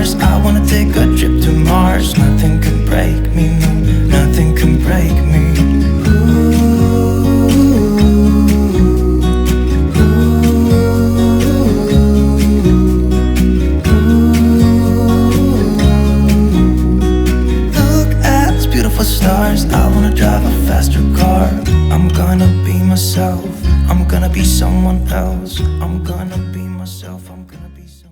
stars. I wanna take a trip to Mars. Nothing can break me, no, nothing can break me. Look at these beautiful stars. I wanna drive a faster car. I'm gonna be myself. I'm gonna be someone else. I'm gonna be myself. I'm gonna be someone.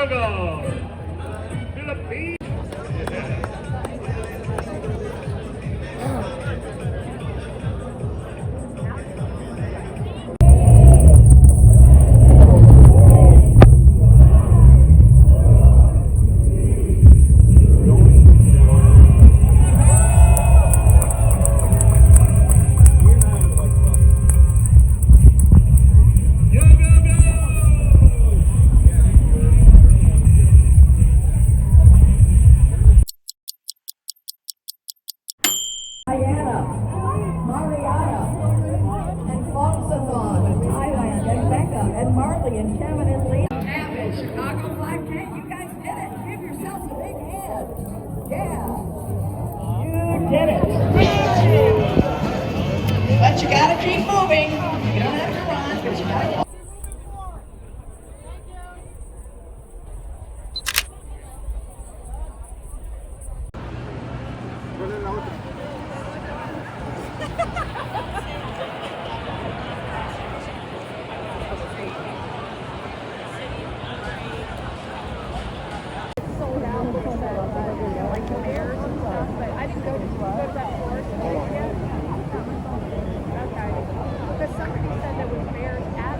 Portugal. Philippines. Chicago 5K, you guys did it. Give yourselves a big hand. Yeah, you did it. But you gotta keep moving. You don't have to run, but you gotta. Sold out like the bears and stuff, but I didn't go to that course yet. Okay. Because somebody said there was bears at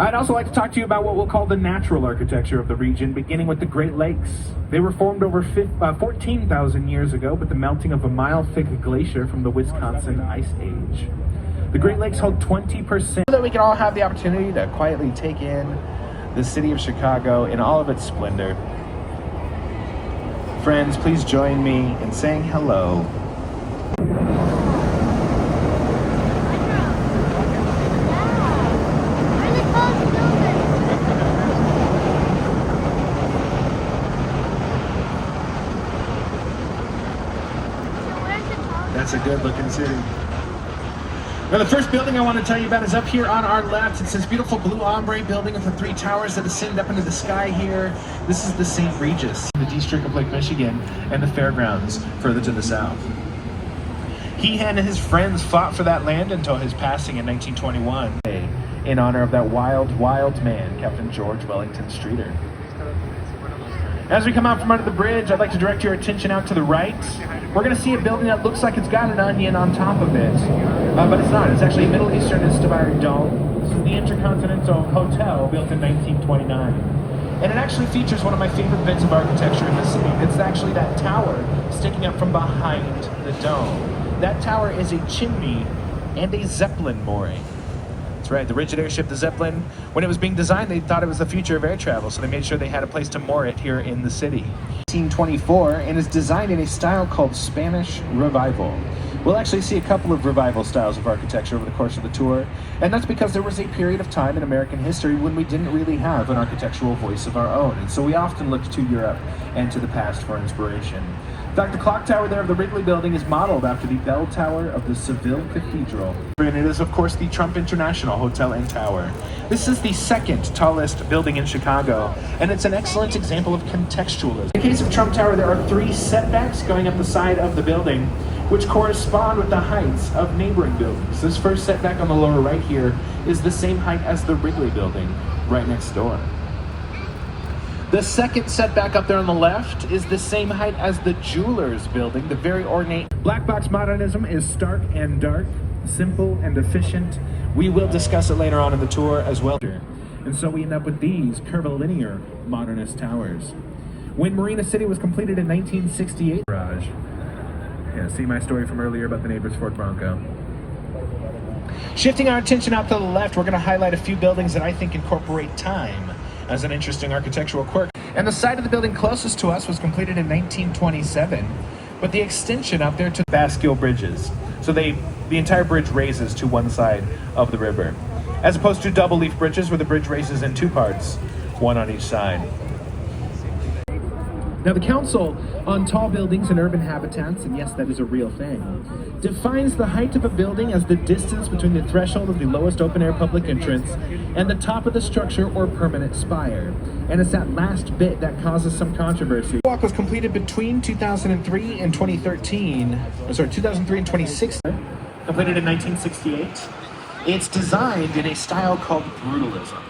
I'd also like to talk to you about what we'll call the natural architecture of the region, beginning with the Great Lakes. They were formed over 14,000 years ago with the melting of a mile-thick glacier from the Wisconsin Ice Age. The Great Lakes hold 20%. So that we can all have the opportunity to quietly take in the city of Chicago in all of its splendor. Friends, please join me in saying hello. That's a good looking city. Now the first building I want to tell you about is up here on our left. It's this beautiful blue ombre building with the 3 towers that ascend up into the sky here. This is the St. Regis, the District of Lake Michigan, and the fairgrounds further to the south. He and his friends fought for that land until his passing in 1921 in honor of that wild, wild man, Captain George Wellington Streeter. As we come out from under the bridge, I'd like to direct your attention out to the right. We're going to see a building that looks like it's got an onion on top of it, but it's not. It's actually a Middle Eastern inspired dome. This is the Intercontinental Hotel, built in 1929. And it actually features one of my favorite bits of architecture in the city. It's actually that tower sticking up from behind the dome. That tower is a chimney and a Zeppelin mooring. That's right, the rigid airship, the Zeppelin, when it was being designed, they thought it was the future of air travel, so they made sure they had a place to moor it here in the city. 1924, and is designed in a style called Spanish Revival. We'll actually see a couple of revival styles of architecture over the course of the tour, and that's because there was a period of time in American history when we didn't really have an architectural voice of our own, and so we often looked to Europe and to the past for inspiration. In fact, the clock tower there of the Wrigley Building is modeled after the bell tower of the Seville Cathedral. And it is, of course, the Trump International Hotel and Tower. This is the second tallest building in Chicago, and it's an excellent example of contextualism. In the case of Trump Tower, there are 3 setbacks going up the side of the building, which correspond with the heights of neighboring buildings. This first setback on the lower right here is the same height as the Wrigley Building right next door. The second setback up there on the left is the same height as the Jewelers Building, the very ornate. Black box modernism is stark and dark, simple and efficient. We will discuss it later on in the tour as well. And so we end up with these curvilinear modernist towers. When Marina City was completed in 1968, garage. Yeah, see my story from earlier about the neighbor's Ford Bronco. Shifting our attention out to the left, we're going to highlight a few buildings that I think incorporate time as an interesting architectural quirk. And the side of the building closest to us was completed in 1927, but the extension up there to Bascule bridges. So the entire bridge raises to one side of the river, as opposed to double leaf bridges where the bridge raises in 2 parts, one on each side. Now, the Council on Tall Buildings and Urban Habitats, and yes, that is a real thing, defines the height of a building as the distance between the threshold of the lowest open-air public entrance and the top of the structure or permanent spire. And it's that last bit that causes some controversy. The walk was completed between 2003 and 2013, 2003 and 2016, completed in 1968. It's designed in a style called brutalism.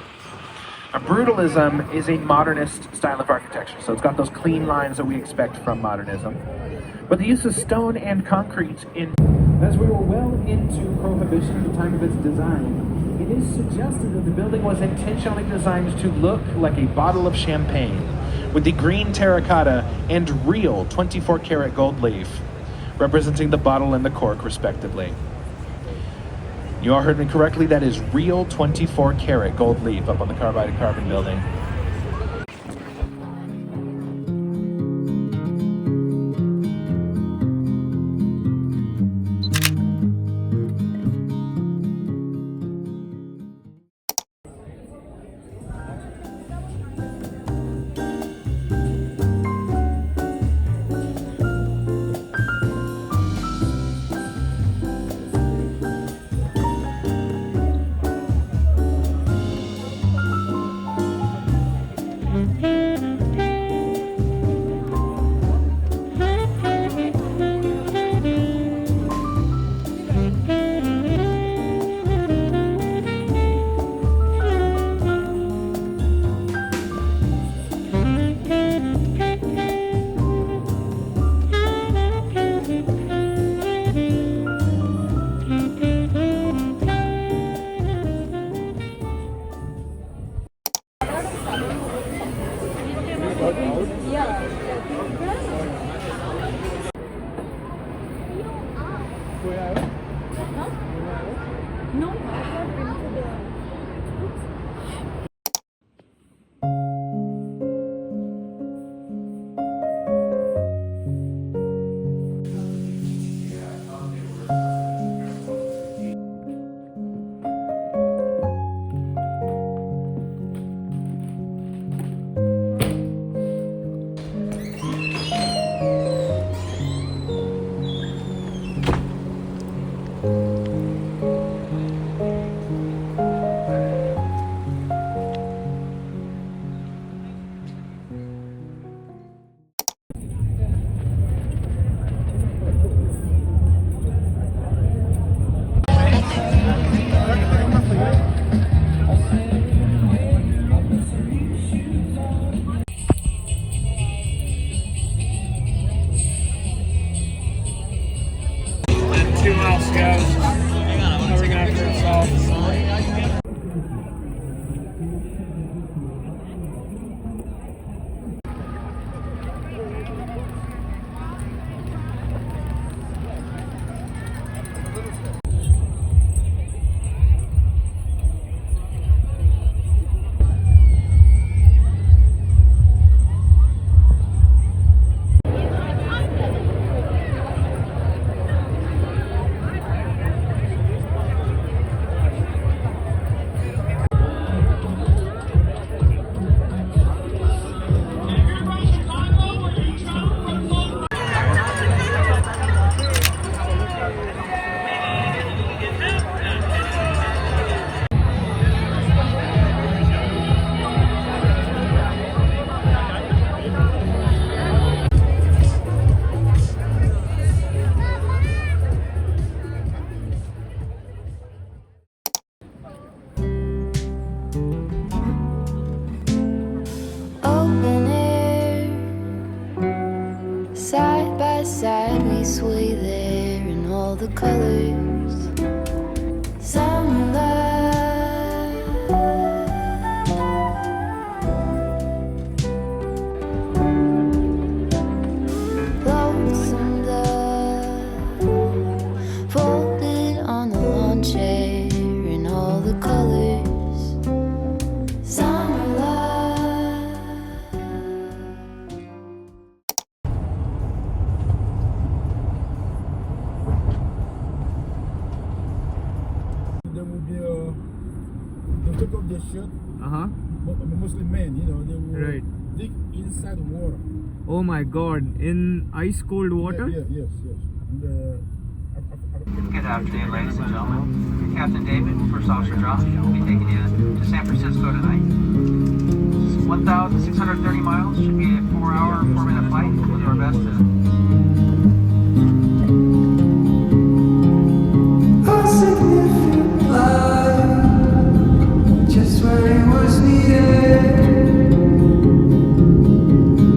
Brutalism is a modernist style of architecture, so it's got those clean lines that we expect from modernism. But the use of stone and concrete as we were well into Prohibition at the time of its design, it is suggested that the building was intentionally designed to look like a bottle of champagne, with the green terracotta and real 24-karat gold leaf, representing the bottle and the cork, respectively. You all heard me correctly, that is real 24-karat gold leaf up on the Carbide and Carbon building. No, I've never been to the. And 2 miles to go. Now we're gonna have to resolve the song. Open air, side by side we sway there in all the colors. Summer love, lonesome dove, folded on the lawn chair in all the colors. Summer there will be they'll take off their shirt, Uh-huh. mostly men, you know, they will Right. dig inside the water. Oh my god, in ice cold water? Yeah, yes. And, Good afternoon, ladies and gentlemen. Captain David, First Officer Josh, will be taking you to San Francisco tonight. 1,630 miles, should be a 4-hour, 4-minute flight. We'll do our best to A significant light, just where it was needed,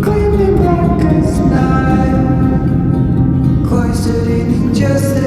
gleaming black as night, cloistered in injustice.